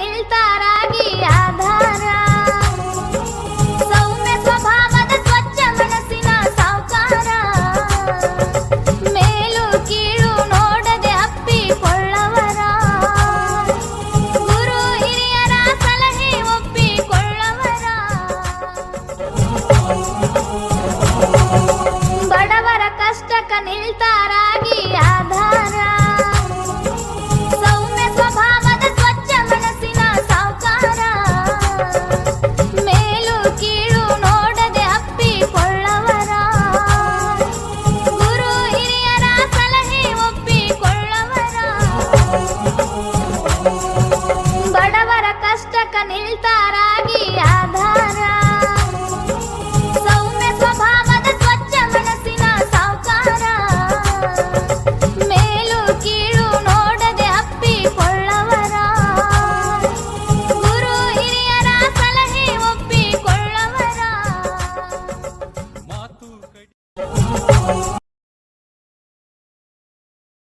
ನಿಲ್ತಾರಾಗಿ ಆಧಾರ. ಸೌಮ್ಯ ಸ್ವಭಾವದ ಸ್ವಚ್ಛ ಮನಸ್ಸಿನ ಸಾವುಕಾರ. ಮೇಲು ಕೀಳು ನೋಡದೆ ಅಪ್ಪಿಕೊಳ್ಳವರ. ಗುರು ಹಿರಿಯರ ಸಲಹೆ ಒಪ್ಪಿಕೊಳ್ಳವರ. ಬಡವರ ಕಷ್ಟಕ್ಕ ನಿಲ್ತಾರಾಗಿ ಆಧಾರ. ಸೌಮ್ಯ ಸ್ವಭಾವದ ಸ್ವಚ್ಛ ಮನಸ್ಸಿನ ಸಾವುಕಾರ. ಮೇಲು ಕೀಳು ನೋಡದೆ ಅಪ್ಪಿಕೊಳ್ಳವರ. ಗುರು ಹಿರಿಯರ ಸಲಹೆ ಒಪ್ಪಿಕೊಳ್ಳವರ. ಬಡವರ ಕಷ್ಟಕ್ಕ ನಿಲ್ತಾರಾಗಿ ಆಧಾರ. ಸೌಮ್ಯ ಸ್ವಭಾವದ ಸ್ವಚ್ಛ ಮನಸ್ಸಿನ ಸಾವುಕಾರ. ಮೇಲು ಕೀಳು ನೋಡದೆ ಅಪ್ಪಿಕೊಳ್ಳವರ. ಗುರು ಹಿರಿಯರ ಸಲಹೆ ಒಪ್ಪಿಕೊಳ್ಳವರ.